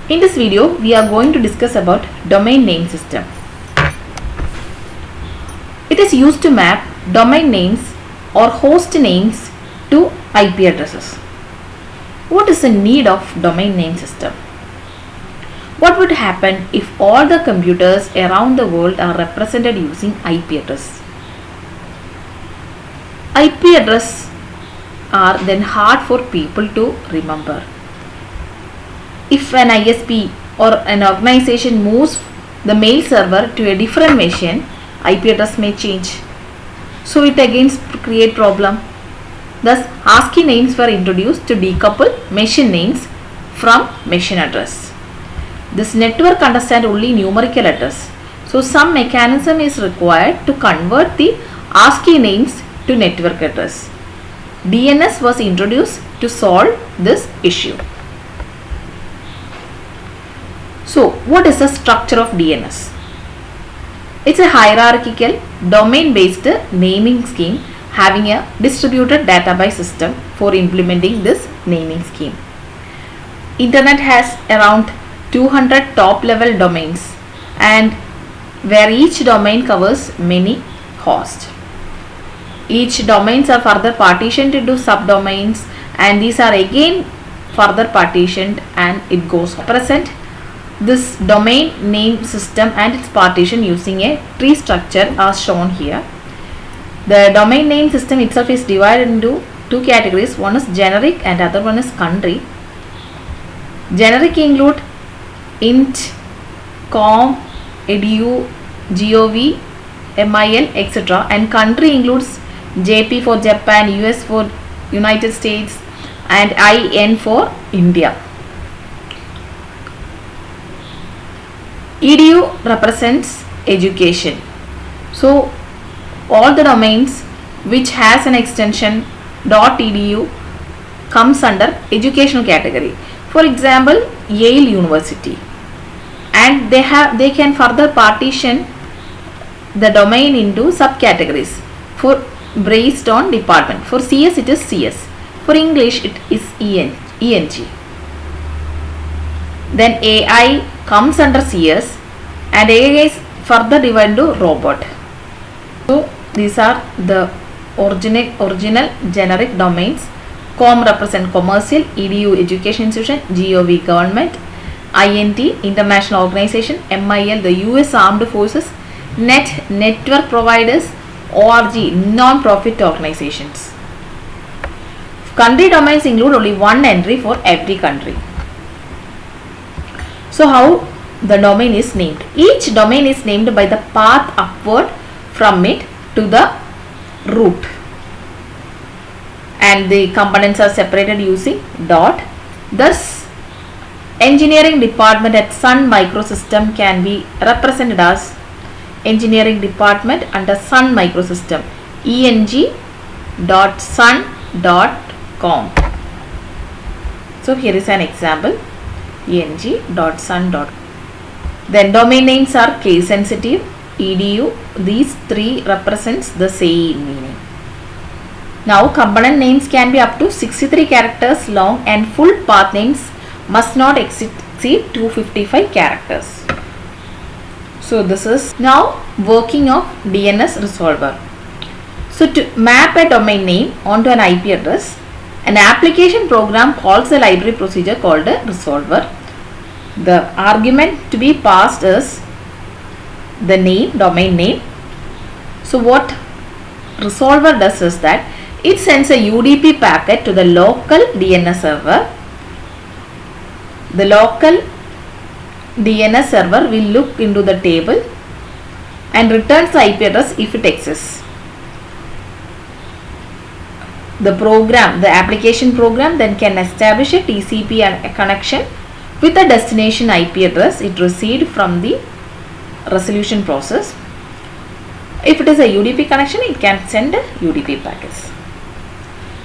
In this video, we are going to discuss about domain name system. It is used to map domain names or host names to IP addresses. What is the need of domain name system? What would happen if all the computers around the world are represented using IP address? IP address are then hard for people to remember. If an ISP or an organization moves the mail server to a different machine, IP address may change. So it again create problem. Thus, ASCII names were introduced to decouple machine names from machine address. This network understands only numerical address. So some mechanism is required to convert the ASCII names to network address. DNS was introduced to solve this issue. So, what is the structure of DNS? It's a hierarchical, domain-based naming scheme having a distributed database system for implementing this naming scheme. Internet has around 200 top-level domains, and where each domain covers many hosts. Each domains are further partitioned into subdomains, and these are again further partitioned, and it goes present. This domain name system and its partition using a tree structure are shown here. The domain name system itself is divided into two categories. One is generic and other one is country. Generic include int, com, edu, gov, mil, etc. and country includes JP for Japan, US for United States and IN for India. EDU represents education. So all the domains which has an extension .edu comes under educational category. For example, Yale University, and they can further partition the domain into subcategories for based on department. For CS it is CS, for English it is ENG. Then AI comes under CS, and AI is further divided into robot. So these are the original generic domains. Com represent commercial, EDU education institution, GOV government, INT international organization, MIL the US armed forces, NET network providers, ORG non-profit organizations. Country domains include only one entry for every country. So how the domain is named? Each domain is named by the path upward from it to the root, and the components are separated using dot. Thus, engineering department at Sun Microsystem can be represented as engineering department under Sun Microsystem, eng.sun.com. So here is an example, eng.sun.com. Then domain names are case sensitive, edu. These three represents the same meaning. Now component names can be up to 63 characters long, and full path names must not exceed 255 characters. So this is now working of DNS resolver. So to map a domain name onto an IP address, an application program calls a library procedure called a resolver. The argument to be passed is the name, domain name. So what resolver does is that it sends a UDP packet to the local DNS server. The local DNS server will look into the table and returns the IP address if it exists. The application program then can establish a TCP and a connection with the destination IP address it received from the resolution process. If it is a UDP connection, it can send UDP packets.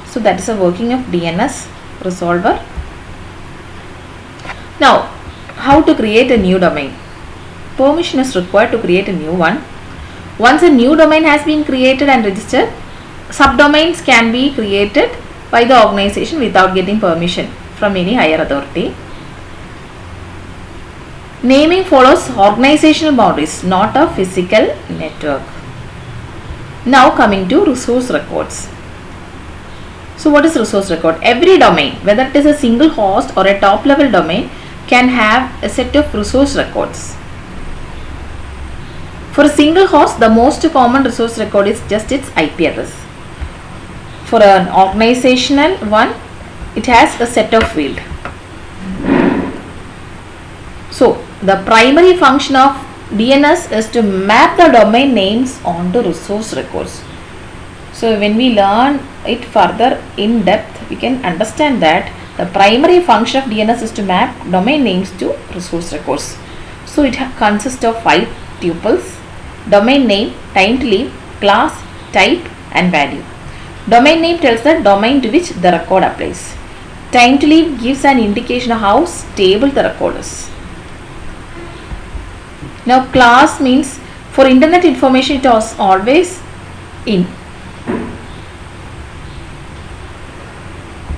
So that is a working of DNS resolver. Now, how to create a new domain? Permission is required to create a new one. Once a new domain has been created and registered, subdomains can be created by the organization without getting permission from any higher authority. Naming follows organizational boundaries, not a physical network. Now coming to resource records. So what is resource record? Every domain, whether it is a single host or a top level domain, can have a set of resource records. For a single host, the most common resource record is just its IP address. For an organizational one, it has a set of field. So the primary function of DNS is to map the domain names onto resource records. So when we learn it further in depth, we can understand that the primary function of DNS is to map domain names to resource records. So it consists of 5 tuples: domain name, time to leave, class, type and value. Domain name tells the domain to which the record applies. Time to leave gives an indication of how stable the record is. Now class means for internet information it was always in.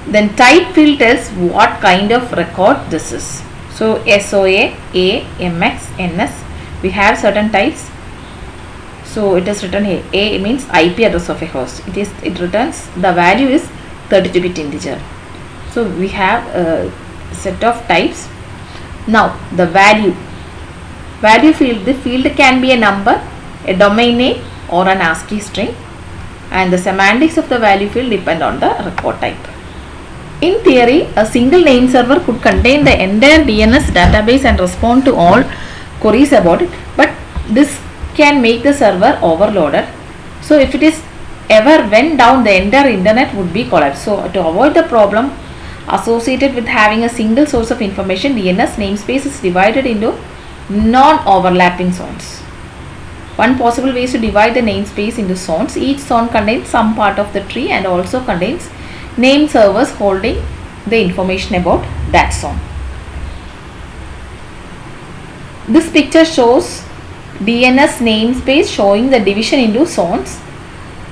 Then type field tells what kind of record this is. So SOA, A, MX, NS, we have certain types. So it is written here. A means IP address of a host. It returns the value is 32-bit integer. So we have a set of types. Now the value field, the field can be a number, a domain name or an ASCII string, and the semantics of the value field depend on the record type. In theory, a single name server could contain the entire DNS database and respond to all queries about it, but this can make the server overloaded. So if it is ever went down, the entire internet would be collapsed. So to avoid the problem associated with having a single source of information, DNS namespace is divided into non-overlapping zones. One possible way is to divide the namespace into zones. Each zone contains some part of the tree and also contains name servers holding the information about that zone. This picture shows DNS namespace showing the division into zones.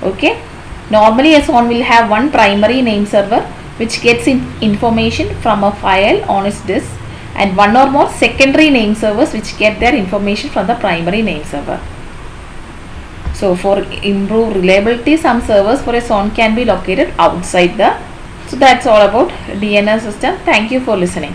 Okay. Normally a zone will have one primary name server which gets information from a file on its disk, and one or more secondary name servers which get their information from the primary name server. So for improved reliability, some servers for a zone can be located outside the. So that's all about DNS system. Thank you for listening.